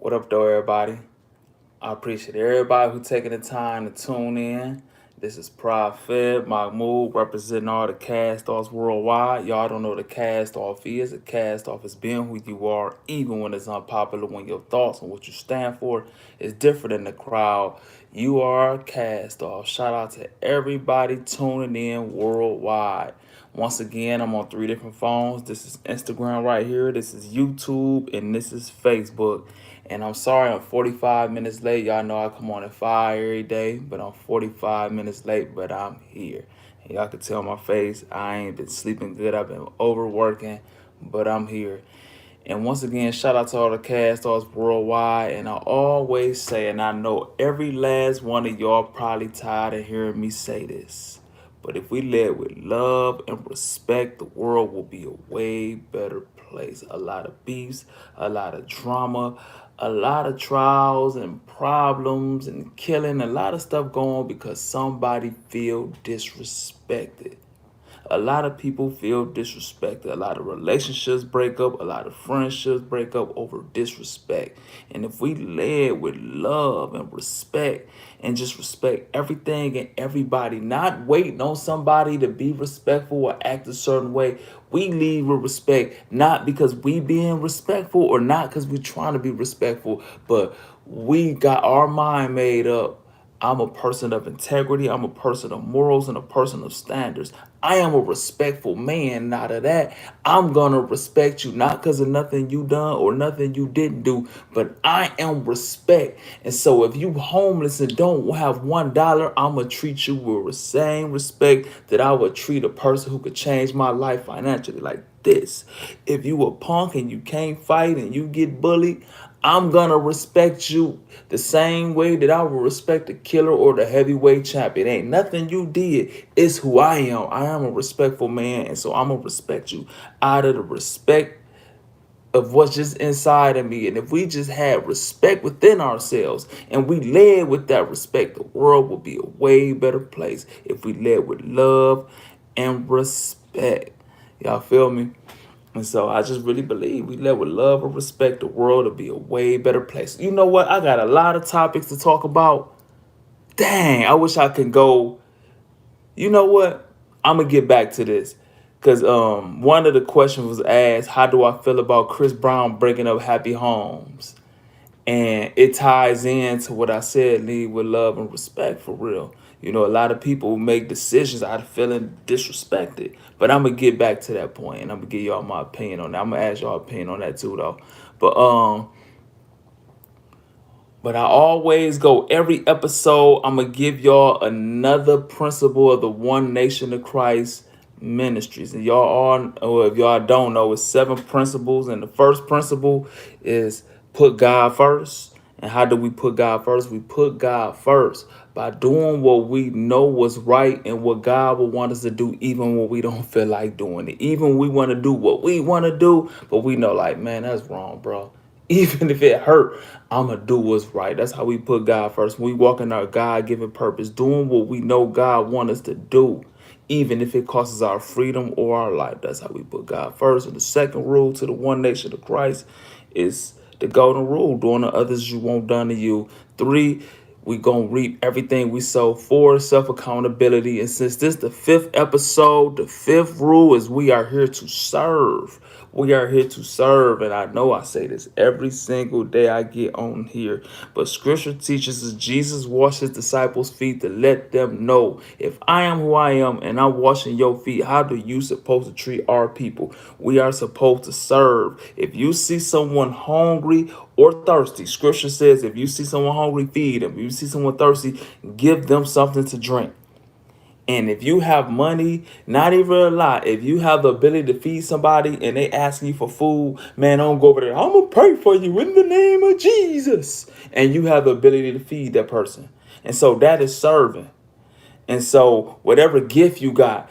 What up, though, everybody? I appreciate everybody who taking the time to tune in. This is Prophet Mahmoud representing all the cast offs worldwide. Y'all don't know what a cast off is. A cast off is being who you are, even when it's unpopular, when your thoughts and what you stand for is different than the crowd. You are a cast off. Shout out to everybody tuning in worldwide. Once again, I'm on 3 different phones. This is Instagram right here. This is YouTube, and this is Facebook. And I'm sorry I'm 45 minutes late. Y'all know I come on at 5 every day, but I'm 45 minutes late, but I'm here. And y'all can tell my face, I ain't been sleeping good. I've been overworking, but I'm here. And once again, shout out to all the cast offs worldwide. And I always say, and I know every last one of y'all probably tired of hearing me say this, but if we live with love and respect, the world will be a way better place. A lot of beefs, a lot of drama, a lot of trials and problems and killing, a lot of stuff going on because somebody feel disrespected. A lot of people feel disrespected. A lot of relationships break up. A lot of friendships break up over disrespect. And if we led with love and respect and just respect everything and everybody, not waiting on somebody to be respectful or act a certain way, we lead with respect, not because we being respectful or not because we trying to be respectful, but we got our mind made up. I'm a person of integrity. I'm a person of morals and a person of standards. I am a respectful man. Not of that, I'm gonna respect you, not because of nothing you done or nothing you didn't do, but I am respect. And so if you homeless and don't have $1, I'ma treat you with the same respect that I would treat a person who could change my life financially. Like this. If you a punk and you can't fight and you get bullied, I'm gonna respect you the same way that I would respect the killer or the heavyweight champ. It ain't nothing you did. It's who I am. I am a respectful man, and so I'm gonna respect you out of the respect of what's just inside of me. And if we just had respect within ourselves and we led with that respect, the world would be a way better place if we led with love and respect. Y'all feel me? And so I just really believe we led with love and respect, the world will be a way better place. You know what? I got a lot of topics to talk about. Dang, I wish I could go. You know what? I'm gonna get back to this. Cause one of the questions was asked, how do I feel about Chris Brown breaking up Happy Homes? And it ties into what I said, lead with love and respect for real. You know, a lot of people make decisions out of feeling disrespected. But I'm gonna get back to that point and I'm gonna give y'all my opinion on that. I'm gonna ask y'all opinion on that too though. But but I always go every episode, I'm gonna give y'all another principle of the One Nation of Christ ministries. And y'all all, or if y'all don't know, it's 7 principles. And the first principle is put God first. And how do we put God first? We put God first by doing what we know was right and what God would want us to do, even when we don't feel like doing it. Even we want to do what we want to do, but we know, like, man, that's wrong, bro. Even if it hurt, I'ma do what's right. That's how we put God first. We walk in our God-given purpose, doing what we know God wants us to do, even if it costs us our freedom or our life. That's how we put God first. And the second rule to the One Nation of Christ is the golden rule: doing to others you want done to you. 3, we gonna reap everything we sow. 4, self-accountability. And since this the 5th episode, the 5th rule is we are here to serve. We are here to serve. And I know I say this every single day I get on here, but scripture teaches us Jesus washed his disciples' feet to let them know, if I am who I am and I'm washing your feet, how do you supposed to treat our people? We are supposed to serve. If you see someone hungry or thirsty, scripture says, if you see someone hungry, feed them. If you see someone thirsty, give them something to drink. And if you have money, not even a lot, if you have the ability to feed somebody and they asking you for food, man, don't go over there. I'm going to pray for you in the name of Jesus. And you have the ability to feed that person. And so that is serving. And so whatever gift you got,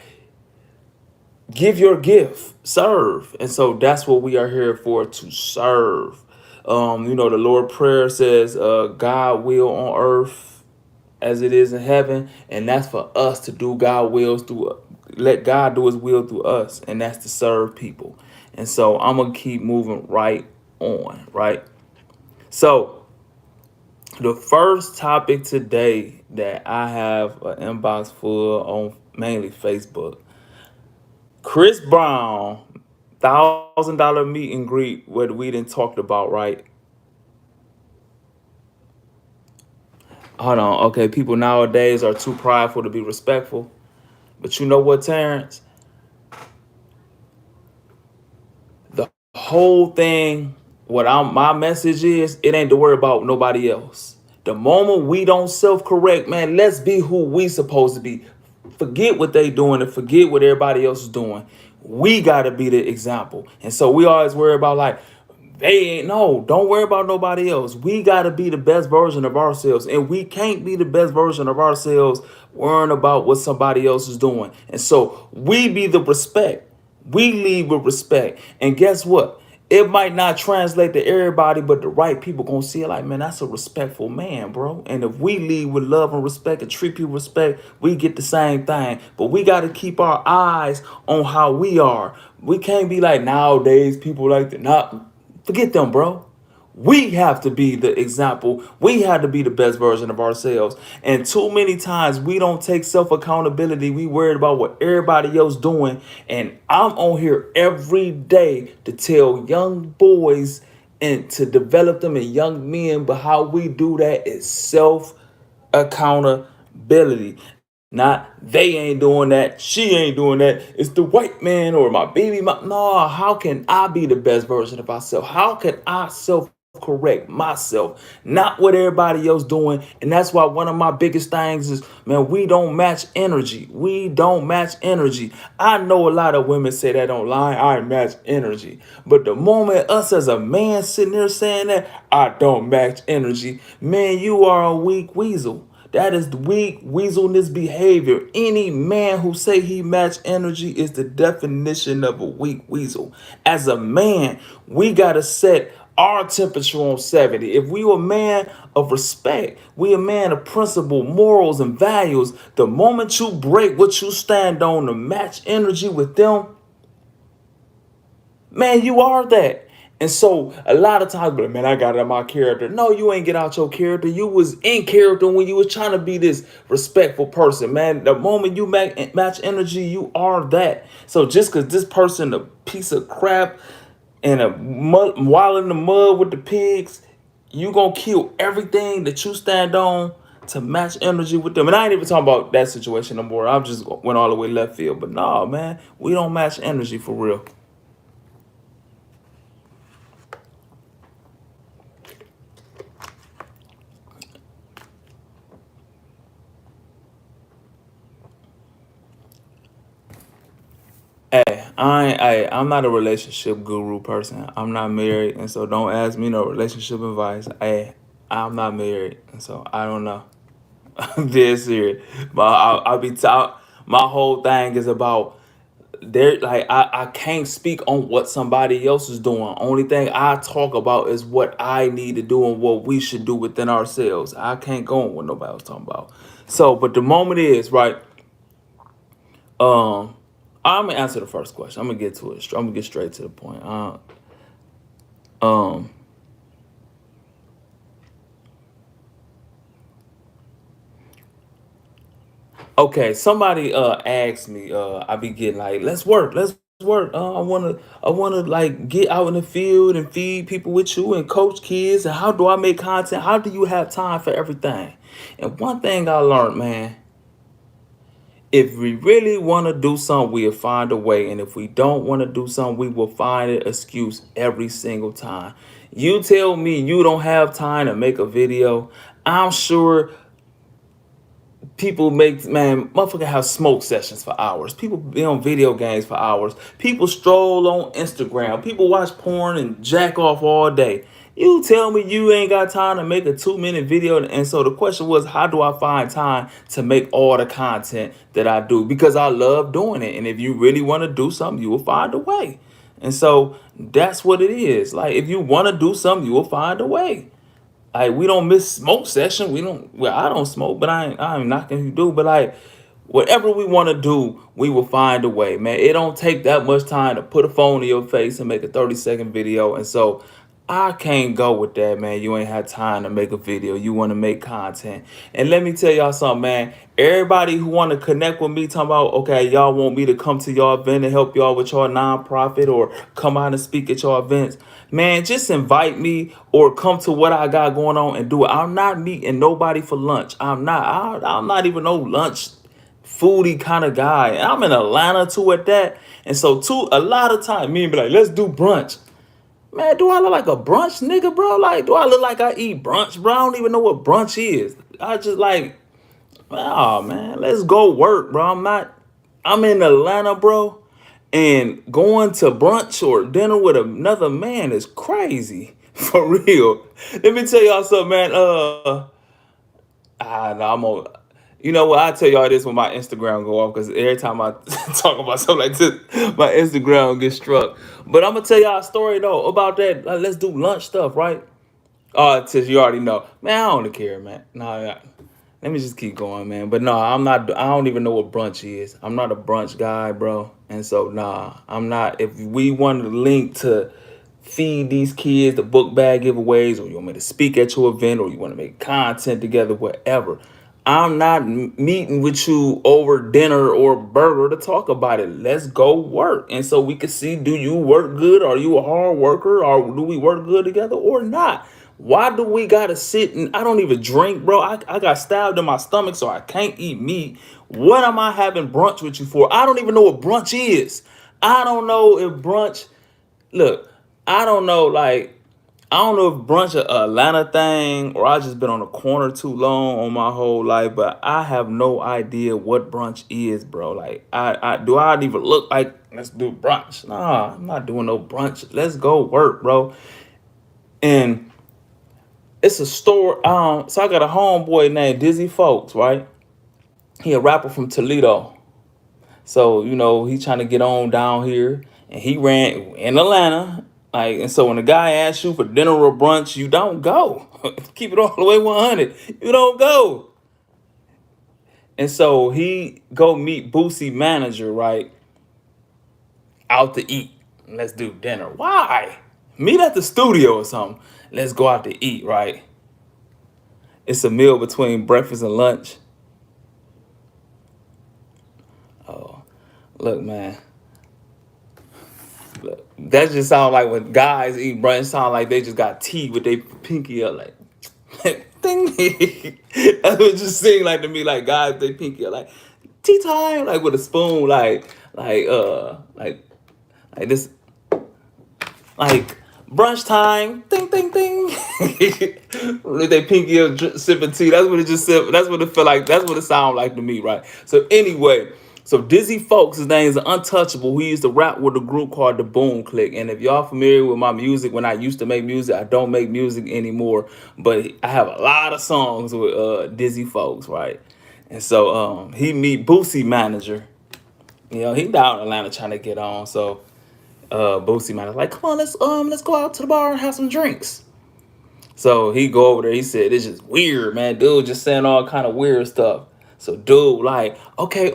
give your gift, serve. And so that's what we are here for, to serve. The Lord prayer says, God will on earth as it is in heaven, and that's for us to do God wills through, let God do his will through us, and that's to serve people. And so I'm gonna keep moving right on, right? So the first topic today that I have an inbox full on mainly Facebook. Chris Brown, $1,000 meet and greet, what we didn't talked about, right? Hold on. Okay, people nowadays are too prideful to be respectful. But you know what, Terrence? The whole thing, my message is, it ain't to worry about nobody else. The moment we don't self-correct, man, let's be who we supposed to be. Forget what they doing and forget what everybody else is doing. We gotta be the example. And so we always worry about like, they ain't, no, don't worry about nobody else. We gotta be the best version of ourselves. And we can't be the best version of ourselves worrying about what somebody else is doing. And so we be the respect. We lead with respect. And guess what? It might not translate to everybody, but the right people gonna see it like, man, that's a respectful man, bro. And if we lead with love and respect and treat people with respect, we get the same thing. But we gotta keep our eyes on how we are. We can't be like nowadays people like that. Not forget them, bro. We have to be the example. We have to be the best version of ourselves. And too many times we don't take self accountability. We worried about what everybody else doing. And I'm on here every day to tell young boys and to develop them in young men. But how we do that is self accountability. Not they ain't doing that, she ain't doing that. It's the white man or my baby. No, how can I be the best version of myself? How can I self correct myself? Not what everybody else doing. And that's why one of my biggest things is, man, we don't match energy. We don't match energy. I know a lot of women say that online. I match energy. But the moment us as a man sitting there saying that, I don't match energy, man, you are a weak weasel. That is the weak weaselness behavior. Any man who say he match energy is the definition of a weak weasel. As a man, we gotta set our temperature on 70. If we a man of respect, we a man of principle, morals, and values, the moment you break what you stand on to match energy with them, man, you are that. And so a lot of times, but man, I got out of my character. No, you ain't get out your character. You was in character when you was trying to be this respectful person, man. The moment you match energy, you are that. So just because this person a piece of crap and a while in the mud with the pigs, you gonna kill everything that you stand on to match energy with them. And I ain't even talking about that situation no more. I just went all the way left field. But no, man, we don't match energy for real. Hey, I'm not a relationship guru person. I'm not married, and so don't ask me no relationship advice. Hey, I'm not married, and so I don't know. I'm dead serious. But I'll be talk. My whole thing is about there. Like I can't speak on what somebody else is doing. Only thing I talk about is what I need to do and what we should do within ourselves. I can't go on what nobody else talking about. So, but the moment is right. Um, I'm gonna answer the first question. I'm gonna get to it. I'm gonna get straight to the point. Um, okay. Somebody asked me. I be getting like, let's work. I wanna like get out in the field and feed people with you and coach kids. And how do I make content? How do you have time for everything? And one thing I learned, man, if we really want to do something, we'll find a way. And if we don't want to do something, we will find an excuse every single time. You tell me you don't have time to make a video. I'm sure people make, man, motherfucker have smoke sessions for hours. People be on video games for hours. People stroll on Instagram. People watch porn and jack off all day. You tell me you ain't got time to make a 2 minute video. And so the question was, how do I find time to make all the content that I do? Because I love doing it. And if you really want to do something, you will find a way. And so that's what it is. Like, if you want to do something, you will find a way. Like, we don't miss smoke session. We don't. Well, I don't smoke, but I ain't knocking you do. But like, whatever we want to do, we will find a way, man. It don't take that much time to put a phone in your face and make a 30-second video. And so I can't go with that, man. You ain't had time to make a video. You want to make content. And let me tell y'all something, man. Everybody who want to connect with me, talking about, okay, y'all want me to come to y'all event and help y'all with your nonprofit or come out and speak at your events, man, just invite me or come to what I got going on and do it. I'm not meeting nobody for lunch. I'm not even no lunch foodie kind of guy. And I'm in Atlanta too at that. And so too, a lot of time, me and be like, let's do brunch. Man, do I look like a brunch nigga, bro? Like, do I look like I eat brunch, bro? I don't even know what brunch is. I just like, oh man, let's go work, bro. I'm in Atlanta, bro. And going to brunch or dinner with another man is crazy. For real. Let me tell y'all something, man. No, I'm on. You know what? I tell y'all this when my Instagram go off because every time I talk about something like this, my Instagram gets struck. But I'm gonna tell y'all a story though about that. Let's do lunch stuff, right? Since you already know, man. I don't care, man. No, let me just keep going, man. But no, I'm not. I don't even know what brunch is. I'm not a brunch guy, bro. And so, nah, I'm not. If we wanted to link to feed these kids the book bag giveaways, or you want me to speak at your event, or you want to make content together, whatever. I'm not meeting with you over dinner or burger to talk about it. Let's go work. And so we can see, do you work good? Are you a hard worker? Or do we work good together or not? Why do we gotta sit and I don't even drink, bro? I got stabbed in my stomach, so I can't eat meat. What am I having brunch with you for? I don't even know what brunch is. I don't know if brunch, look, I don't know, like, I don't know if brunch a Atlanta thing or I just been on the corner too long on my whole life, but I have no idea what brunch is, bro. Like, I do I even look like let's do brunch? Nah, I'm not doing no brunch. Let's go work, bro. And it's a store. So I got a homeboy named Dizzy Folks, right? He a rapper from Toledo. So, you know, he trying to get on down here. And he ran in Atlanta. Like, and so when a guy asks you for dinner or brunch, you don't go. Keep it all the way 100. You don't go. And so he go meet Boosie manager, right? Out to eat. Let's do dinner. Why? Meet at the studio or something. Let's go out to eat, right? It's a meal between breakfast and lunch. Oh, look, man. Look, that just sound like when guys eat brunch, it sound like they just got tea with their pinky up, like, ding. That's what it just seemed like to me, like guys, they pinky up, like, tea time, like with a spoon, like this, like brunch time, ding, ding, ding. With their pinky up, sipping tea. That's what it just said. That's what it feel like. That's what it sound like to me, right? So anyway. So Dizzy Folks, his name is Untouchable. He used to rap with a group called the Boom Click. And if y'all familiar with my music, when I used to make music, I don't make music anymore. But I have a lot of songs with Dizzy Folks, right? And so he meet Boosie manager. You know, he down in Atlanta trying to get on. So Boosie manager like, come on, let's go out to the bar and have some drinks. So he go over there. He said, it's just weird, man. Dude just saying all kind of weird stuff. So dude like, okay,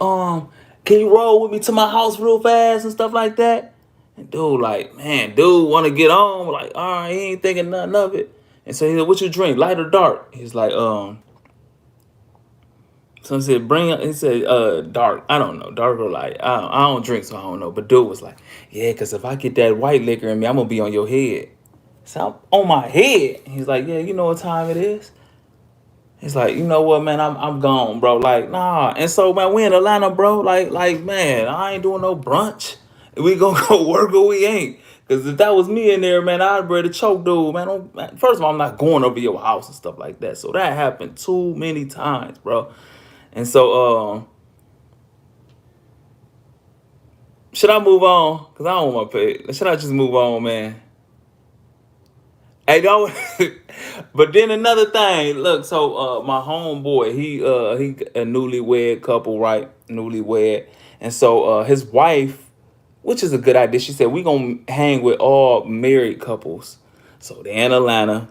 can you roll with me to my house real fast and stuff like that? And dude like, man, dude want to get on. Like, all right, he ain't thinking nothing of it. And so he said, what you drink, light or dark? He's like, so he said, he said, dark. I don't know, dark or light. I don't drink, so I don't know. But dude was like, yeah, because if I get that white liquor in me, I'm going to be on your head. So I'm on my head. He's like, yeah, you know what time it is? He's like, you know what, man, I'm gone, bro. Like, nah. And so, man, we in Atlanta, bro. Like, man, I ain't doing no brunch. We gonna go work or we ain't. Cause if that was me in there, man, I'd ready to choke, dude, man. First of all, I'm not going over your house and stuff like that. So that happened too many times, bro. And so, should I move on? Cause I don't want to pay. Should I just move on, man? Hey, don't. But then another thing, look. So, my homeboy, he a newlywed couple, right? Newlywed, and so his wife, which is a good idea. She said we gonna hang with all married couples. So they in Atlanta.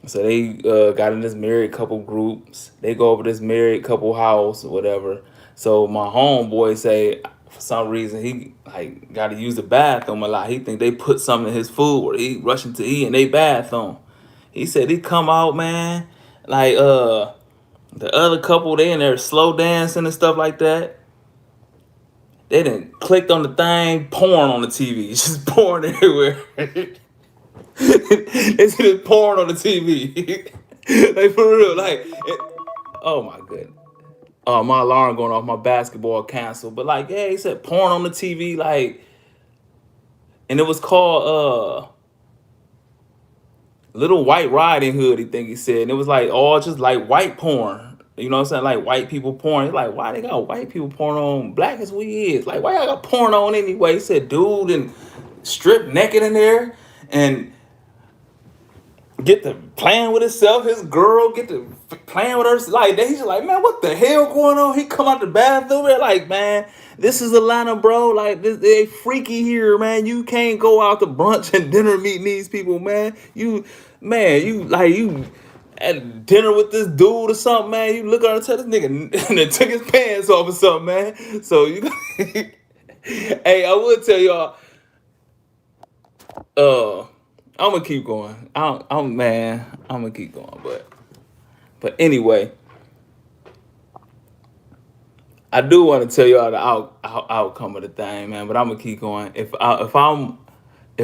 So they got in this married couple groups. They go over this married couple house or whatever. So my homeboy say, For some reason, he like got to use the bathroom a lot. He think they put something in his food or he rushing to eat in they bathroom. He said he come out, man, like the other couple, they in there slow dancing and stuff like that. They didn't clicked on the thing, porn on the TV, just porn everywhere. It's just porn on the TV. Like for real, like oh my goodness. My alarm going off, my basketball canceled. But like, yeah, he said porn on the TV, like, and it was called Little White Riding Hood, he think he said. And it was like all just like white porn. You know what I'm saying? Like white people porn. He's like, why they got white people porn on black as we is? Like, why y'all got porn on anyway? He said, dude, and stripped naked in there and get to playing with himself, his girl get to playing with her. Like he's just like, man, what the hell going on? He come out the bathroom and like, man, this is Atlanta, bro. Like this, they freaky here, man. You can't go out to brunch and dinner meeting these people, man. You like you at dinner with this dude or something, man. You look at her and tell this nigga and then took his pants off or something, man. So you, hey, I would tell y'all. Uh, I'm gonna keep going. I'm gonna keep going. But anyway, I do want to tell y'all the outcome of the thing, man. But I'm gonna keep going. If I'm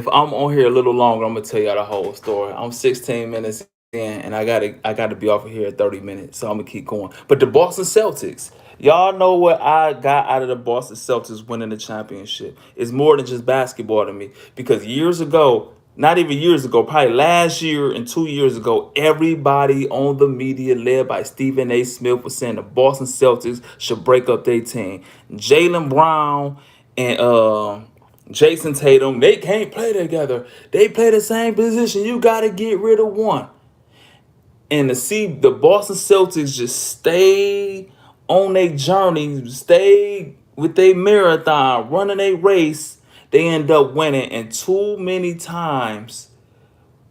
on here a little longer, I'm gonna tell y'all the whole story. I'm 16 minutes in, and I gotta be off of here at 30 minutes, so I'm gonna keep going. But the Boston Celtics, y'all know what I got out of the Boston Celtics winning the championship. It's more than just basketball to me because years ago. Not even years ago, probably last year and 2 years ago, everybody on the media led by Stephen A. Smith was saying the Boston Celtics should break up their team. Jaylen Brown and Jason Tatum, they can't play together. They play the same position. You got to get rid of one. And to see the Boston Celtics just stay on their journey, stay with their marathon, running a race, they end up winning. And too many times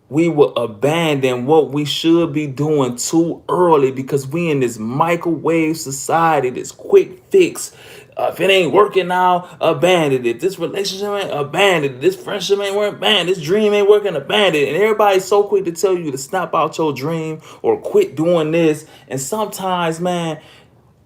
we will abandon what we should be doing too early because we in this microwave society, this quick fix. If it ain't working now, abandon it. This relationship ain't abandoned. This friendship ain't working, abandoned. This dream ain't working, abandoned. And everybody's so quick to tell you to snap out your dream or quit doing this. And sometimes, man,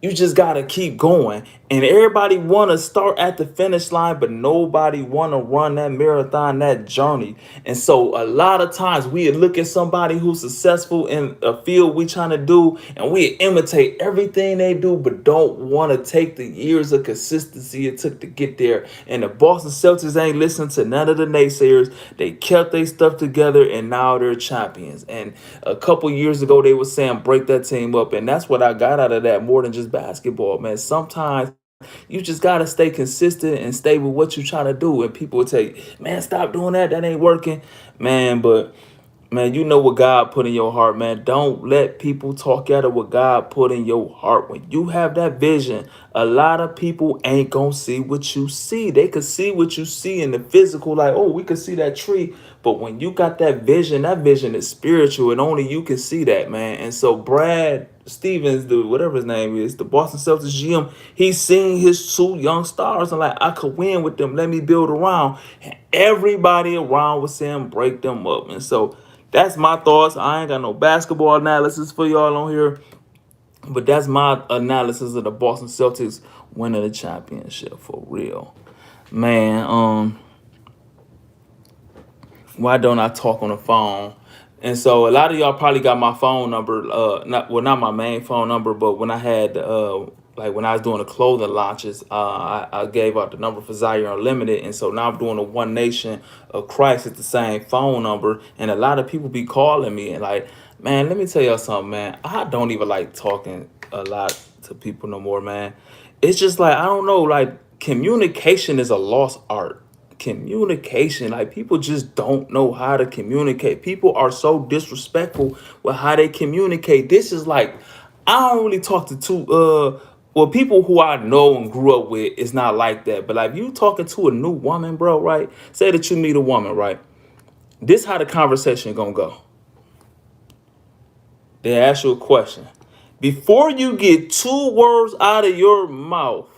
you just gotta keep going. And everybody wanna start at the finish line, but nobody wanna run that marathon, that journey. And so a lot of times we look at somebody who's successful in a field we trying to do, and we imitate everything they do, but don't wanna take the years of consistency it took to get there. And the Boston Celtics ain't listening to none of the naysayers. They kept their stuff together, and now they're champions. And a couple years ago, they were saying break that team up, and that's what I got out of that more than just basketball, man. Sometimes you just gotta stay consistent and stay with what you're trying to do. And people will tell you, man, stop doing that. That ain't working. Man, but man, you know what God put in your heart, man. Don't let people talk out of what God put in your heart. When you have that vision, a lot of people ain't gonna see what you see. They could see what you see in the physical, like, oh, we could see that tree. But when you got that vision is spiritual, and only you can see that, man. And so Brad Stevens, the whatever his name is, the Boston Celtics GM, he's seeing his two young stars and like, I could win with them. Let me build around. And everybody around was saying break them up. And so that's my thoughts. I ain't got no basketball analysis for y'all on here, but that's my analysis of the Boston Celtics winning the championship for real. Man, why don't I talk on the phone? And so a lot of y'all probably got my phone number, not my main phone number, but when I had like when I was doing the clothing launches, I gave out the number for Zaire Unlimited, and so now I'm doing the One Nation of Christ at the same phone number, and a lot of people be calling me and like, man, let me tell y'all something, man. I don't even like talking a lot to people no more, man. It's just like I don't know, like communication is a lost art. Communication, like people just don't know how to communicate. People are so disrespectful with how they communicate. This is like, I don't really talk to well, people who I know and grew up with, it's not like that. But like you talking to a new woman, bro, right? Say that you meet a woman, right? This how the conversation gonna go. They ask you a question. Before you get two words out of your mouth,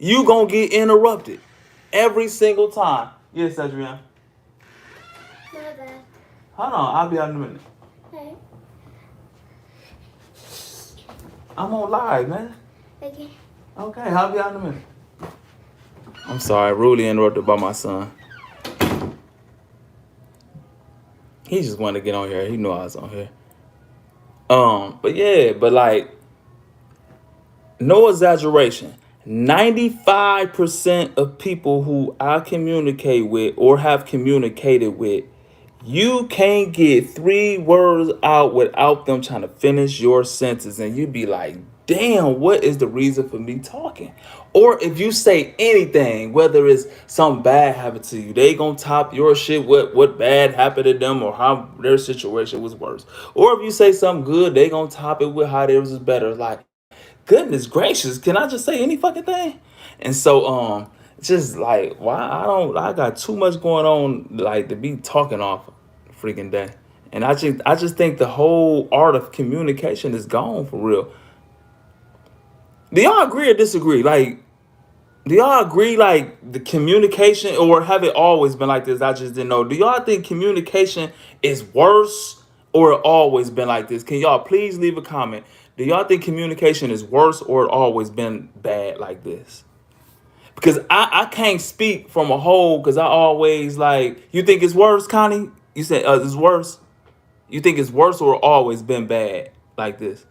You gonna get interrupted every single time. Yes, Adrian. My bad. Hold on, I'll be out in a minute. Okay. I'm on live, man. Okay. Okay, I'll be out in a minute. I'm sorry, rudely interrupted by my son. He just wanted to get on here. He knew I was on here. But yeah, but like, no exaggeration. 95% of people who I communicate with or have communicated with, you can't get 3 words out without them trying to finish your sentence. And you'd be like, damn, what is the reason for me talking? Or if you say anything, whether it's something bad happened to you, they gonna top your shit what bad happened to them or how their situation was worse. Or if you say something good, they gonna top it with how theirs is better. Like, goodness gracious, can I just say any fucking thing? And so just like, why I got too much going on like to be talking off freaking day. And I just think the whole art of communication is gone for real. Do y'all agree or disagree? Like, do y'all agree like the communication, or have it always been like this? I just didn't know. Do y'all think communication is worse or it always been like this? Can y'all please leave a comment? Do y'all think communication is worse or it always been bad like this? Because I can't speak from a whole, because I always like, you think it's worse, Connie? You said it's worse? You think it's worse or always been bad like this?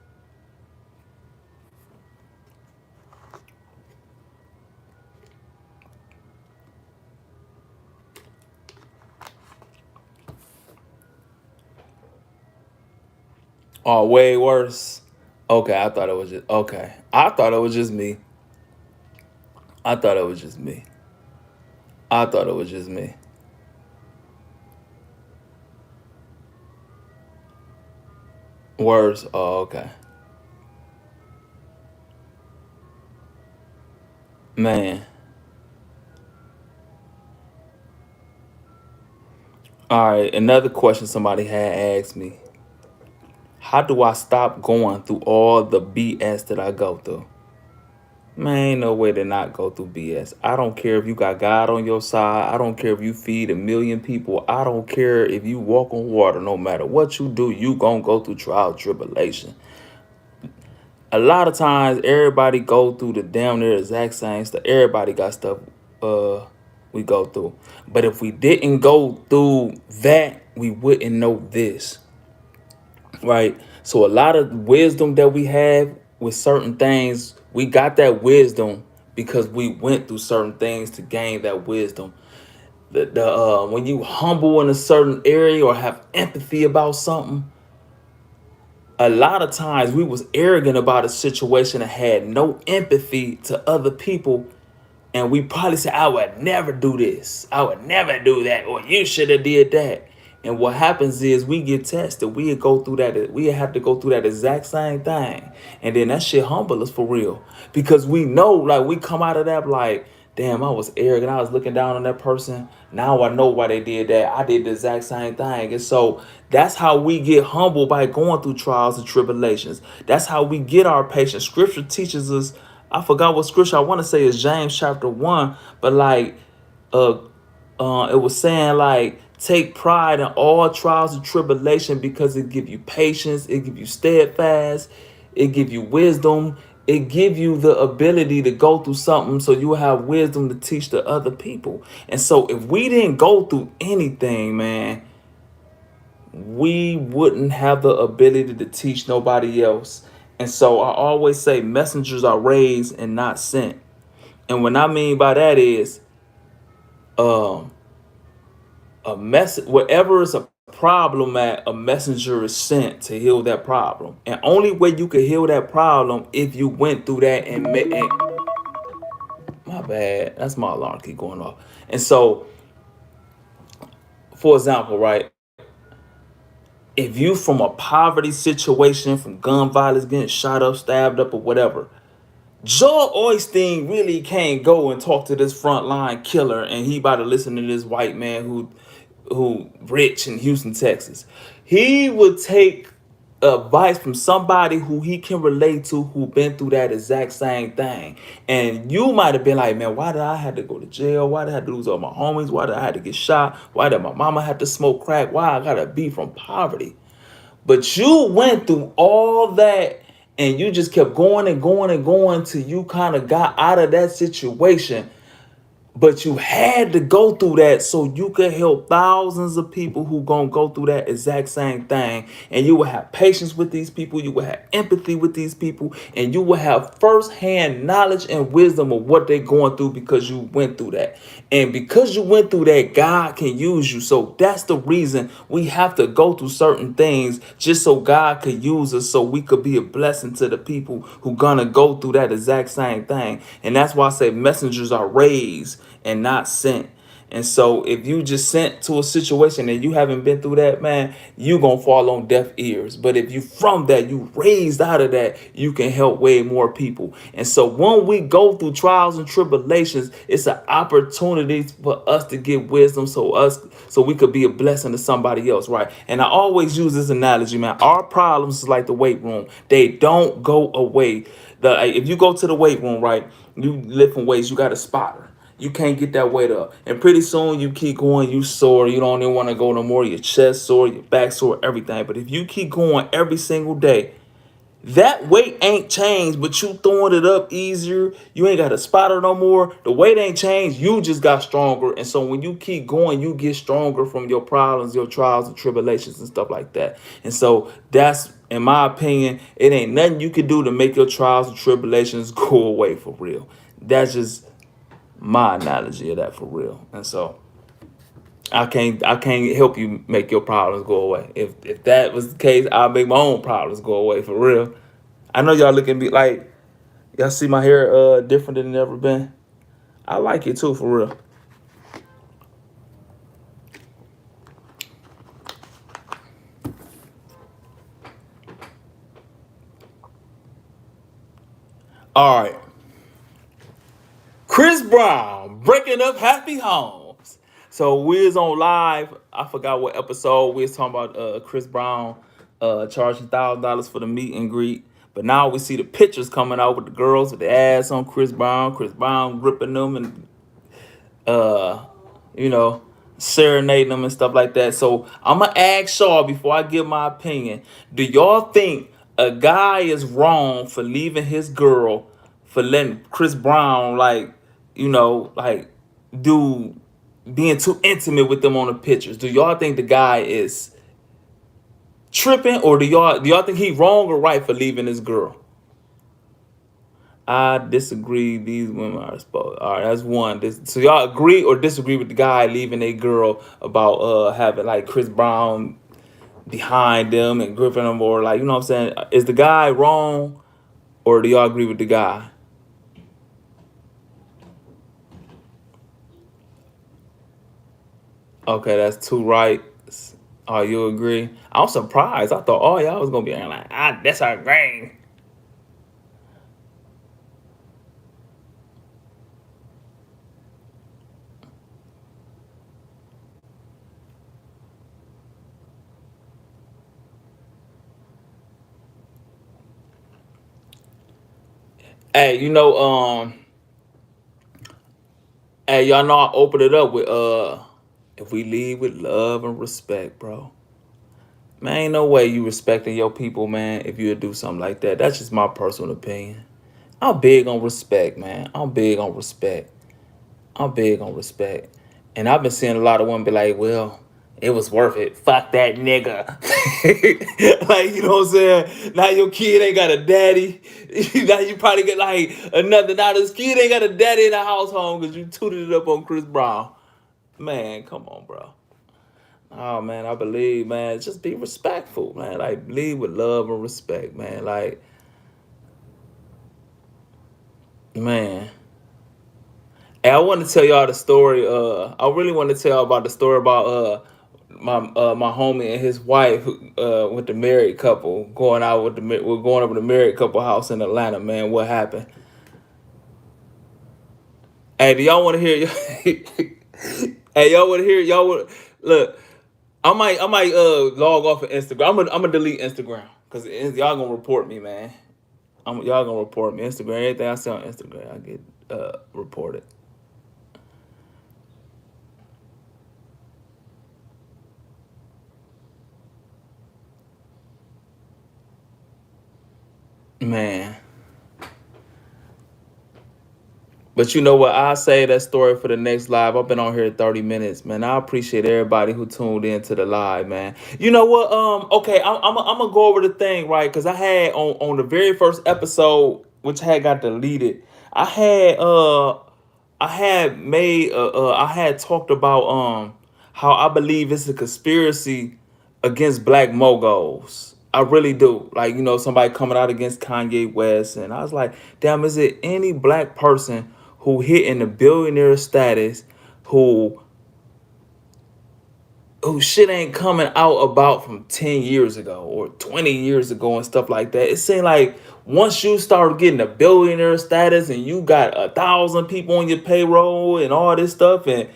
Oh, way worse. Okay, I thought it was just okay. I thought it was just me. I thought it was just me. I thought it was just me. Worse. Oh, okay. Man. All right. Another question somebody had asked me: how do I stop going through all the BS that I go through? Man, ain't no way to not go through BS. I don't care if you got God on your side. I don't care if you feed 1 million people. I don't care if you walk on water. No matter what you do, you gonna go through trial tribulation. A lot of times, everybody go through the damn near exact same stuff. Everybody got stuff we go through. But if we didn't go through that, we wouldn't know this. Right? So a lot of wisdom that we have with certain things, we got that wisdom because we went through certain things to gain that wisdom. The when you humble in a certain area or have empathy about something, a lot of times we was arrogant about a situation and had no empathy to other people, and we probably say, I would never do this, I would never do that, or you should have did that. And what happens is we get tested. We go through that. We have to go through that exact same thing, and then that shit humble us for real, because we know, like, we come out of that like, damn, I was arrogant. I was looking down on that person. Now I know why they did that. I did the exact same thing. And so that's how we get humble, by going through trials and tribulations. That's how we get our patience. Scripture teaches us. I forgot what scripture I want to say is James chapter 1, but like uh it was saying like, take pride in all trials and tribulation, because it give you patience, it give you steadfast, it give you wisdom, it give you the ability to go through something so you have wisdom to teach to other people. And so if we didn't go through anything, man, we wouldn't have the ability to teach nobody else. And so I always say messengers are raised and not sent. And what I mean by that is, um a message, wherever is a problem at, a messenger is sent to heal that problem. And only way you could heal that problem if you went through that and my bad, that's my alarm keep going off. And so, for example, right, if you from a poverty situation, from gun violence, getting shot up, stabbed up, or whatever, Joel Osteen really can't go and talk to this frontline killer, and he about to listen to this white man who rich in Houston, Texas. He would take advice from somebody who he can relate to, who been through that exact same thing. And you might have been like, man, why did I have to go to jail? Why did I have to lose all my homies? Why did I have to get shot? Why did my mama have to smoke crack? Why I gotta be from poverty? But you went through all that, and you just kept going and going and going till you kind of got out of that situation. But you had to go through that so you could help thousands of people who gonna go through that exact same thing. And you will have patience with these people, you will have empathy with these people, and you will have firsthand knowledge and wisdom of what they're going through because you went through that. And because you went through that, God can use you. So that's the reason we have to go through certain things, just so God could use us, so we could be a blessing to the people who gonna go through that exact same thing. And that's why I say messengers are raised and not sent. And so if you just sent to a situation and you haven't been through that, man, you gonna fall on deaf ears. But if you from that, you raised out of that, you can help way more people. And so when we go through trials and tribulations, it's an opportunity for us to get wisdom, so we could be a blessing to somebody else, right? And I always use this analogy, man. Our problems is like the weight room. They don't go away. If you go to the weight room, right, you lifting weights, you got a spotter. You can't get that weight up. And pretty soon you keep going, you sore. You don't even want to go no more. Your chest sore, your back sore, everything. But if you keep going every single day, that weight ain't changed, but you throwing it up easier. You ain't got a spotter no more. The weight ain't changed. You just got stronger. And so when you keep going, you get stronger from your problems, your trials and tribulations and stuff like that. And so that's, in my opinion, it ain't nothing you can do to make your trials and tribulations go away for real. That's just my analogy of that for real. And so I can't help you make your problems go away. If that was the case, I'll make my own problems go away for real. I know y'all looking at me like, y'all see my hair different than it ever been. I like it too for real. All right. Chris Brown breaking up happy homes. So we was on live. I forgot what episode we was talking about. Chris Brown charging $1,000 for the meet and greet. But now we see the pictures coming out with the girls with the ass on Chris Brown. Chris Brown gripping them and uh, you know, serenading them and stuff like that. So I'm gonna ask y'all before I give my opinion. Do y'all think a guy is wrong for leaving his girl, for letting Chris Brown like do being too intimate with them on the pictures? Do y'all think the guy is tripping, or do y'all think he wrong or right for leaving his girl? I disagree. These women are supposed. All right, that's one. So y'all agree or disagree with the guy leaving a girl about having like Chris Brown behind them and gripping them, or like, you know what I'm saying? Is the guy wrong, or do y'all agree with the guy? Okay, that's two rights. Oh, you agree? I'm surprised. I thought all y'all was gonna be like, that's our game. Hey, hey, y'all know I opened it up with if we lead with love and respect, bro. Man, ain't no way you respecting your people, man, if you would do something like that. That's just my personal opinion. I'm big on respect, man. I'm big on respect. I'm big on respect. And I've been seeing a lot of women be like, well, it was worth it. Fuck that nigga. Like, you know what I'm saying? Now your kid ain't got a daddy. Now you probably get like another. Now this kid ain't got a daddy in the household because you tooted it up on Chris Brown. Man, come on, bro. Oh man, I believe, man, just be respectful, man. Like lead with love and respect, man. Like, man. And I want to tell y'all the story. I really want to tell y'all about the story about my homie and his wife with the married couple going out with we're going over the married couple house in Atlanta, man. What happened? Hey, do y'all want to hear? Hey, y'all want to hear? Look. I might log off of Instagram. I'm gonna delete Instagram Cause y'all gonna report me, man. Y'all gonna report me. Instagram, everything I say on Instagram, I get reported. Man. But you know what? I'll say that story for the next live. I've been on here 30 minutes, man. I appreciate everybody who tuned in to the live, man. You know what? Okay, I'm gonna go over the thing, right? Because I had on the very first episode, which had got deleted, I had I had talked about how I believe it's a conspiracy against black moguls. I really do. Like, somebody coming out against Kanye West, and I was like, damn, is it any black person who hit in the billionaire status who shit ain't coming out about from 10 years ago or 20 years ago and stuff like that? It seemed like once you start getting a billionaire status and you got 1,000 people on your payroll and all this stuff, and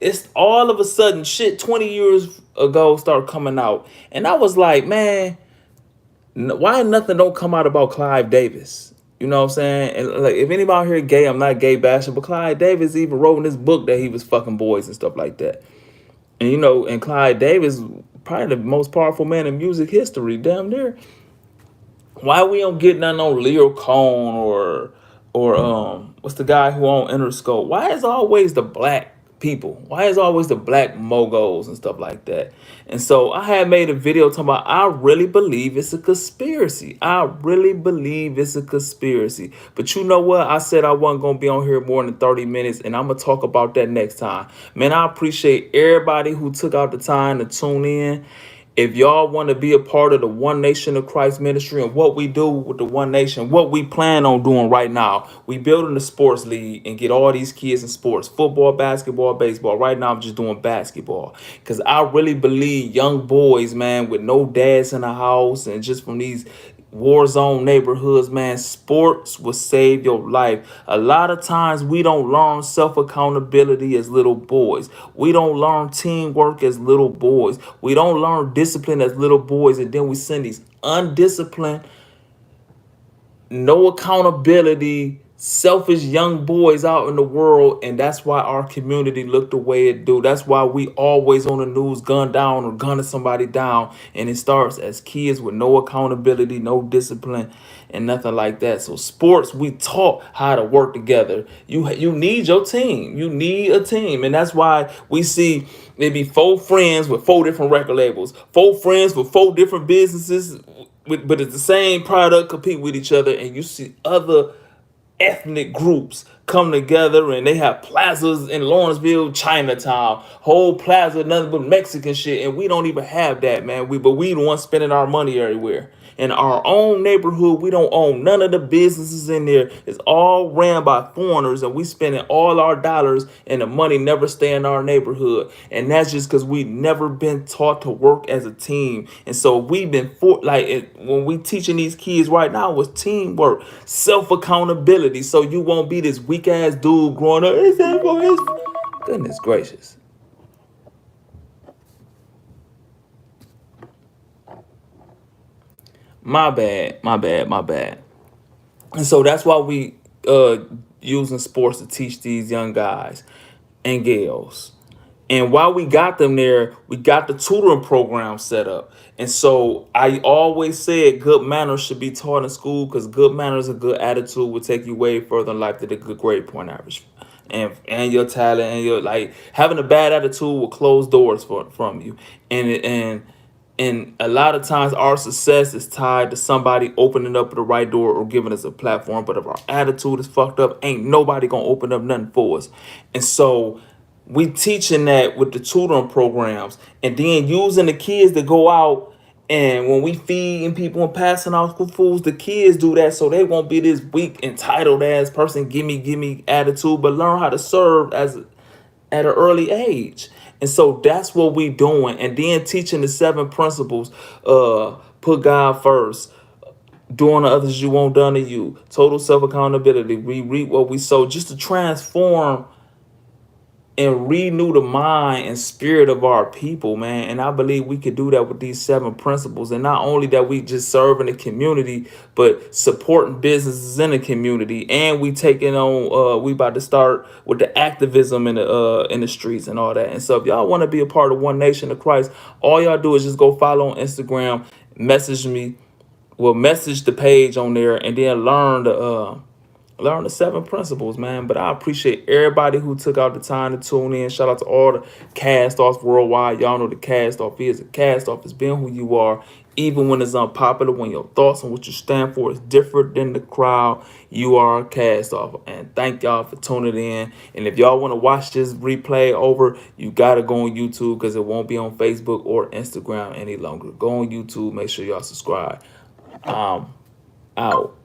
it's all of a sudden shit 20 years ago start coming out. And I was like, man, why nothing don't come out about Clive Davis? You know what I'm saying? And like, if anybody out here gay, I'm not gay bashing, but Clive Davis even wrote in his book that he was fucking boys and stuff like that. And and Clive Davis, probably the most powerful man in music history, damn near. Why we don't get nothing on Leo Cone or what's the guy who on Interscope? Why is always the black people? Why is always the black moguls and stuff like that? And so I had made a video talking about I really believe it's a conspiracy. I really believe it's a conspiracy. But you know what? I said I wasn't gonna be on here more than 30 minutes, and I'm gonna talk about that next time. Man, I appreciate everybody who took out the time to tune in. If y'all want to be a part of the One Nation of Christ ministry and what we do with the One Nation, what we plan on doing right now, we building the sports league and get all these kids in sports, football, basketball, baseball. Right now, I'm just doing basketball because I really believe young boys, man, with no dads in the house and just from these war zone neighborhoods, man, sports will save your life. A lot of times we don't learn self-accountability as little boys. We don't learn teamwork as little boys. We don't learn discipline as little boys, and then we send these undisciplined, no accountability, selfish young boys out in the world, and that's why our community look the way it do. That's why we always on the news gun down or gunning somebody down, and it starts as kids with no accountability, no discipline, and nothing like that. So sports, we taught how to work together. You need your team. You need a team, and that's why we see maybe four friends with four different record labels, four friends with four different businesses, but it's the same product compete with each other, and you see other ethnic groups come together and they have plazas in Lawrenceville, Chinatown, whole plaza, nothing but Mexican shit, and we don't even have that, man. But we the ones spending our money everywhere. In our own neighborhood, we don't own none of the businesses in there. It's all ran by foreigners, and we spending all our dollars, and the money never stay in our neighborhood. And that's just because we never been taught to work as a team. And so we've been when we teaching these kids right now was teamwork, self accountability. So you won't be this weak ass dude growing up. It's that for his goodness gracious. My bad, my bad, my bad. And so that's why we using sports to teach these young guys and gals. And while we got them there, we got the tutoring program set up. And so I always said good manners should be taught in school because good manners and good attitude will take you way further in life than a good grade point average. And your talent and your like having a bad attitude will close doors from you. And a lot of times our success is tied to somebody opening up the right door or giving us a platform. But if our attitude is fucked up, ain't nobody gonna open up nothing for us. And so we teaching that with the tutoring programs and then using the kids to go out, and when we feeding people and passing out foods, the kids do that so they won't be this weak, entitled ass person, gimme attitude, but learn how to serve at an early age. And so that's what we doing. And then teaching the 7 principles, put God first, doing to others you won't done to you, total self accountability, we reap what we sow, just to transform and renew the mind and spirit of our people, man. And I believe we could do that with these 7 principles. And not only that, we just serve in the community, but supporting businesses in the community. And we taking on, we about to start with the activism in the streets and all that. And so if y'all want to be a part of One Nation of Christ, all y'all do is just go follow on Instagram, message me, well, message the page on there, and then learn the 7 principles, man. But I appreciate everybody who took out the time to tune in. Shout out to all the cast offs worldwide. Y'all know the cast off is a cast off is being who you are, even when it's unpopular, when your thoughts and what you stand for is different than the crowd. You are a cast off. And thank y'all for tuning in. And if y'all want to watch this replay over, you gotta go on YouTube, because it won't be on Facebook or Instagram any longer. Go on YouTube. Make sure y'all subscribe. Out.